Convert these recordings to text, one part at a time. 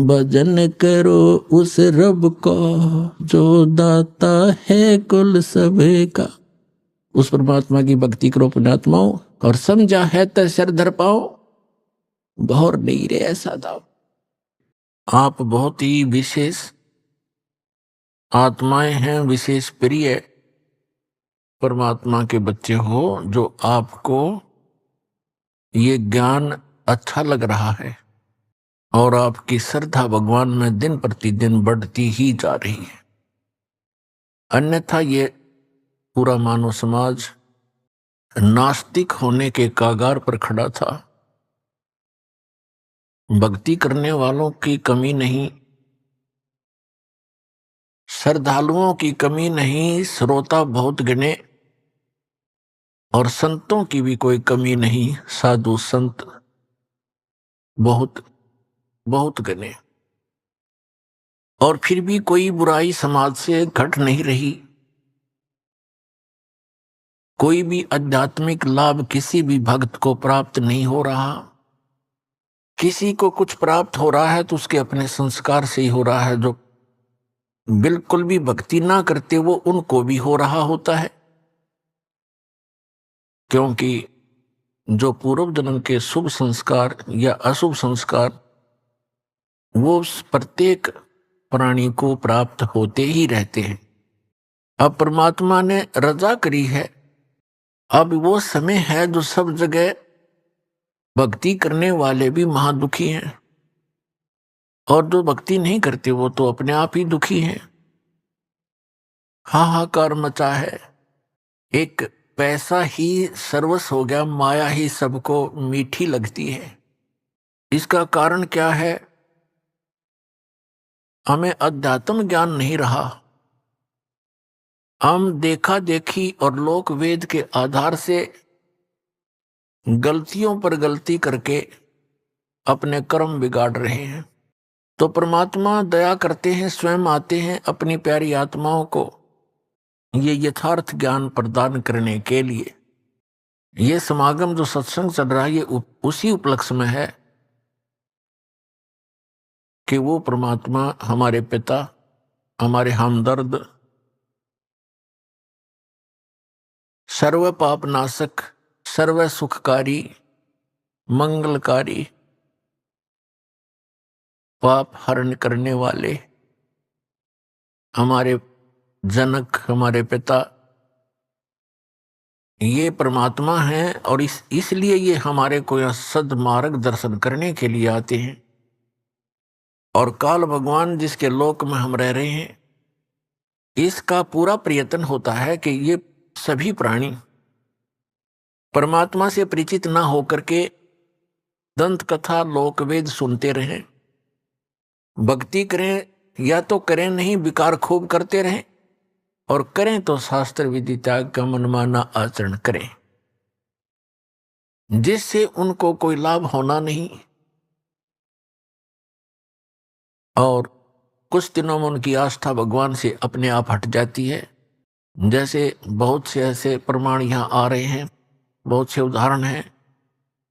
भजन करो उस रब को जो दाता है कुल सभी का। उस परमात्मा की भक्ति करो पुण्यात्माओं, और समझा है तो सिर धर पाओ, भौर नहीं रे ऐसा दाव। आप बहुत ही विशेष आत्माएं हैं, विशेष प्रिय परमात्मा के बच्चे हो, जो आपको ये ज्ञान अच्छा लग रहा है और आपकी श्रद्धा भगवान में दिन प्रतिदिन बढ़ती ही जा रही है। अन्यथा ये पूरा मानव समाज नास्तिक होने के कागार पर खड़ा था। भक्ति करने वालों की कमी नहीं, श्रद्धालुओं की कमी नहीं, श्रोता बहुत गिने और संतों की भी कोई कमी नहीं, साधु संत बहुत बहुत गिने। और फिर भी कोई बुराई समाज से घट नहीं रही, कोई भी आध्यात्मिक लाभ किसी भी भक्त को प्राप्त नहीं हो रहा। किसी को कुछ प्राप्त हो रहा है तो उसके अपने संस्कार से ही हो रहा है। जो बिल्कुल भी भक्ति ना करते वो उनको भी हो रहा होता है, क्योंकि जो पूर्व जन्म के शुभ संस्कार या अशुभ संस्कार वो प्रत्येक प्राणी को प्राप्त होते ही रहते हैं। अब परमात्मा ने रजा करी है, अब वो समय है जो सब जगह भक्ति करने वाले भी महादुखी हैं और जो भक्ति नहीं करते वो तो अपने आप ही दुखी हैं। हाहाकार मचा है। एक पैसा ही सर्वस्व हो गया, माया ही सबको मीठी लगती है। इसका कारण क्या है? हमें अध्यात्म ज्ञान नहीं रहा। हम देखा देखी और लोक वेद के आधार से गलतियों पर गलती करके अपने कर्म बिगाड़ रहे हैं। तो परमात्मा दया करते हैं, स्वयं आते हैं अपनी प्यारी आत्माओं को ये यथार्थ ज्ञान प्रदान करने के लिए। ये समागम जो सत्संग चल रहा है ये उसी उपलक्ष्य में है कि वो परमात्मा हमारे पिता, हमारे हमदर्द, सर्व पाप नाशक, सर्व सुखकारी, मंगलकारी, पाप हरण करने वाले हमारे जनक, हमारे पिता, ये परमात्मा हैं। और इसलिए ये हमारे को यह सद्मार्ग दर्शन करने के लिए आते हैं। और काल भगवान जिसके लोक में हम रह रहे हैं, इसका पूरा प्रयत्न होता है कि ये सभी प्राणी परमात्मा से परिचित ना होकर के दंत कथा लोक वेद सुनते रहें, भक्ति करें या तो करें नहीं, विकार खूब करते रहें, और करें तो शास्त्र विधि त्याग का मनमाना आचरण करें, जिससे उनको कोई लाभ होना नहीं। और कुछ दिनों में उनकी आस्था भगवान से अपने आप हट जाती है। जैसे बहुत से ऐसे प्रमाण यहाँ आ रहे हैं, बहुत से उदाहरण हैं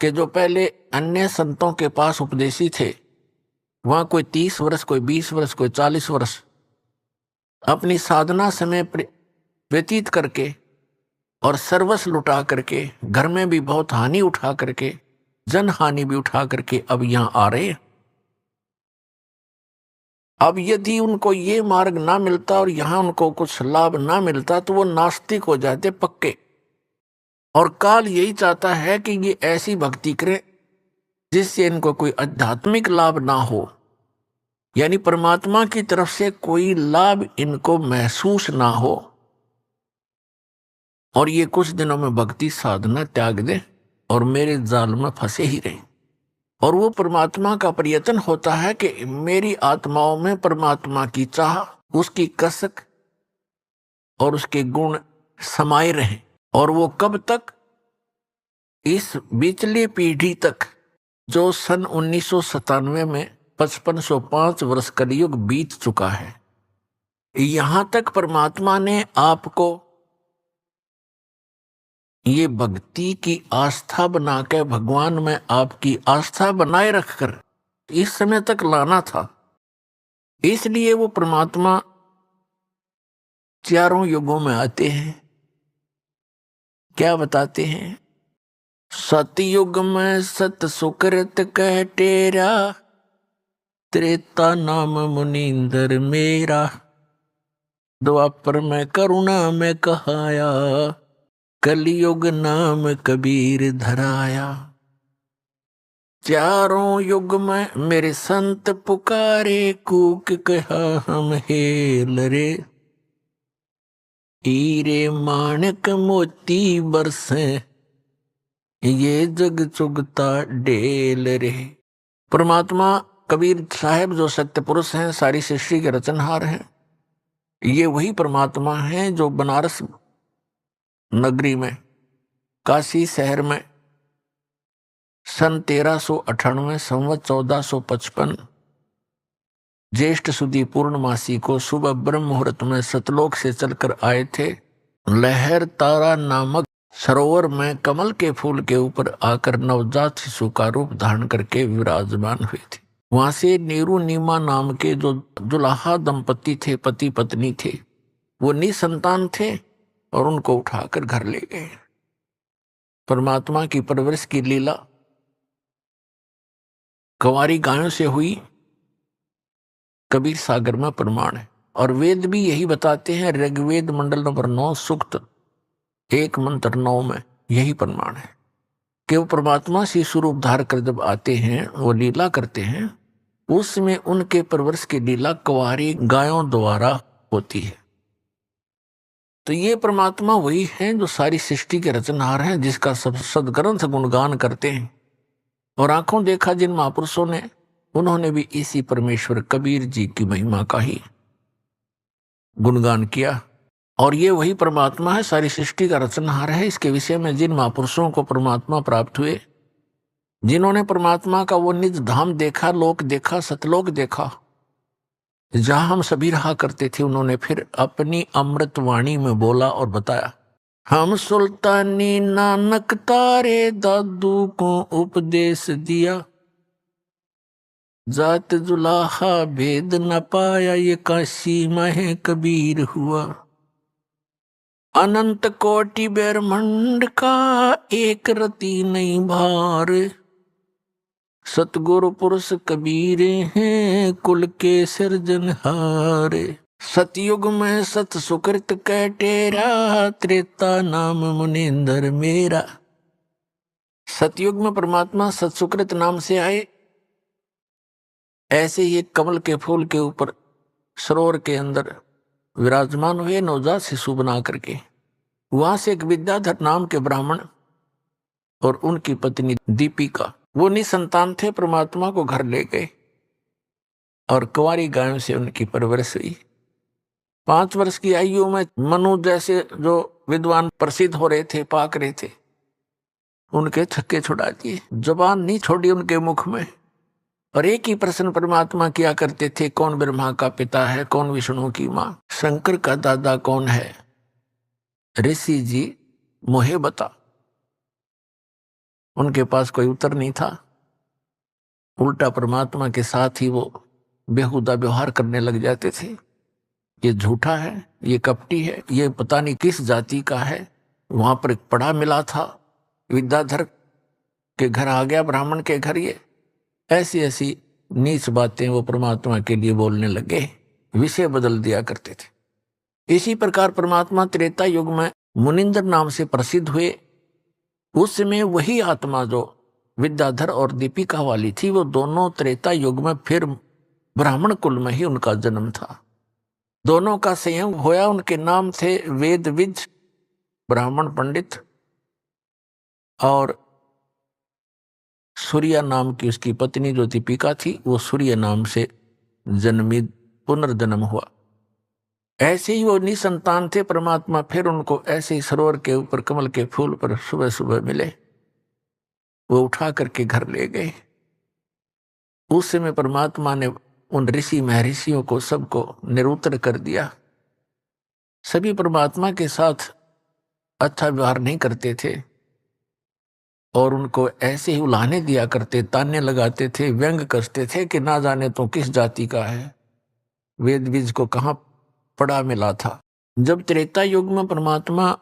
कि जो पहले अन्य संतों के पास उपदेशी थे, वहाँ कोई 30 वर्ष, कोई 20 वर्ष, कोई 40 वर्ष अपनी साधना समय व्यतीत करके और सर्वस्व लुटा करके, घर में भी बहुत हानि उठा करके, जन हानि भी उठा करके अब यहाँ आ रहे हैं। अब यदि उनको ये मार्ग ना मिलता और यहाँ उनको कुछ लाभ ना मिलता तो वो नास्तिक हो जाते पक्के। और काल यही चाहता है कि ये ऐसी भक्ति करें जिससे इनको कोई आध्यात्मिक लाभ ना हो, यानी परमात्मा की तरफ से कोई लाभ इनको महसूस ना हो, और ये कुछ दिनों में भक्ति साधना त्याग दें और मेरे जाल में फंसे ही रहें। और वो परमात्मा का प्रयत्न होता है कि मेरी आत्माओं में परमात्मा की चाह, उसकी कसक और उसके गुण समाये रहें। और वो कब तक? इस बीचली पीढ़ी तक, जो सन 1997 में 5505 वर्ष कलयुग बीत चुका है। यहां तक परमात्मा ने आपको ये भक्ति की आस्था बनाकर, भगवान में आपकी आस्था बनाए रखकर इस समय तक लाना था। इसलिए वो परमात्मा चारों युगों में आते हैं। क्या बताते हैं? सतयुग में सत सुकृत कह टेरा, त्रेता नाम मुनींदर मेरा, द्वापर में करुणा में कहाया, कलयुग नाम कबीर धराया। चारों युग में मेरे संत पुकारे, कूक कहा हम हेल रे, हीरे माणक मोती बरसे, ये जग चुगता ढेल रे। परमात्मा कबीर साहब जो सत्य पुरुष हैं, सारी सृष्टि के रचनहार हैं, ये वही परमात्मा हैं जो बनारस नगरी में, काशी शहर में सन 1398 संवत 1455 ज्येष्ठ सुदी पूर्णमासी को सुबह ब्रह्म मुहूर्त में सतलोक से चलकर आए थे। लहर तारा नामक सरोवर में कमल के फूल के ऊपर आकर नवजात शिशु का रूप धारण करके विराजमान हुए थे। वहां से नीरू नीमा नाम के जो दुल्हा दंपति थे, पति पत्नी थे, वो निसंतान थे और उनको उठाकर घर ले गए। परमात्मा की परवरिश की लीला कंवारी गायों से हुई, कबीर सागर में प्रमाण है। और वेद भी यही बताते हैं। ऋग्वेद मंडल नंबर 9 सूक्त 1 मंत्र 9 में यही प्रमाण है कि वो परमात्मा से स्वरूप धार कर जब आते हैं, वो लीला करते हैं, उसमें उनके परवरिश की लीला कंवारी गायों द्वारा होती है। तो ये परमात्मा वही है जो सारी सृष्टि के रचनहार हैं, जिसका सब सदग्रंथ गुणगान करते हैं। और आंखों देखा जिन महापुरुषों ने, उन्होंने भी इसी परमेश्वर कबीर जी की महिमा का ही गुणगान किया। और ये वही परमात्मा है, सारी सृष्टि का रचनहार है। इसके विषय में जिन महापुरुषों को परमात्मा प्राप्त हुए, जिन्होंने परमात्मा का वो निज धाम देखा, लोक देखा, सतलोक देखा, जहां हम सभी रहा करते थे, उन्होंने फिर अपनी अमृत वाणी में बोला और बताया, हम सुल्तानी नानक तारे दादू को उपदेश दिया, जात जुलाहा भेद न पाया, ये काशी में कबीर हुआ। अनंत कोटि ब्रह्मांड का एक रति नहीं भार, सतगुरु पुरुष कबीर हैं कुल के सिरजनहार। सतयुग में सत सुकृत कह टेरा, त्रेता नाम मुनींदर मेरा। सतयुग में परमात्मा सतसुकृत नाम से आए। ऐसे ही कमल के फूल के ऊपर सरोवर के अंदर विराजमान हुए नवजात शिशु बना करके। वहां से एक विद्याधर नाम के ब्राह्मण और उनकी पत्नी दीपिका, वो निसंतान थे, परमात्मा को घर ले गए और कुंवारी गायों से उनकी परवरिश हुई। 5 वर्ष की आयु में मनु जैसे जो विद्वान प्रसिद्ध हो रहे थे, पाक रहे थे, उनके छक्के छुड़ा दिए, जुबान नहीं छोड़ी उनके मुख में। और एक ही प्रश्न परमात्मा किया करते थे, कौन ब्रह्मा का पिता है, कौन विष्णु की मां, शंकर का दादा कौन है, ऋषि जी मोहे बता। उनके पास कोई उत्तर नहीं था। उल्टा परमात्मा के साथ ही वो बेहुदा व्यवहार करने लग जाते थे। ये झूठा है, ये कपटी है, ये पता नहीं किस जाति का है। वहां पर एक पढ़ा मिला था, विद्याधर के घर आ गया, ब्राह्मण के घर। ये ऐसी ऐसी नीच बातें वो परमात्मा के लिए बोलने लगे, विषय बदल दिया करते थे। इसी प्रकार परमात्मा त्रेता युग में मुनिंदर नाम से प्रसिद्ध हुए। उस समय वही आत्मा जो विद्याधर और दीपिका वाली थी, वो दोनों त्रेता युग में फिर ब्राह्मण कुल में ही उनका जन्म था। दोनों का संयोग होया। उनके नाम थे वेदविद ब्राह्मण पंडित और सूर्या नाम की उसकी पत्नी जो दीपिका थी, वो सूर्य नाम से जन्मी, पुनर्जन्म हुआ। ऐसे ही वो निसंतान थे। परमात्मा फिर उनको ऐसे ही सरोवर के ऊपर कमल के फूल पर सुबह सुबह मिले, वो उठा करके घर ले गए। उस समय परमात्मा ने उन ऋषि महर्षियों को सबको निरुत्तर कर दिया। सभी परमात्मा के साथ अच्छा व्यवहार नहीं करते थे और उनको ऐसे ही उलाहने दिया करते, ताने लगाते थे, व्यंग कसते थे कि ना जाने तो किस जाति का है, वेद बीज को कहाँ पड़ा मिला था। जब त्रेता युग में परमात्मा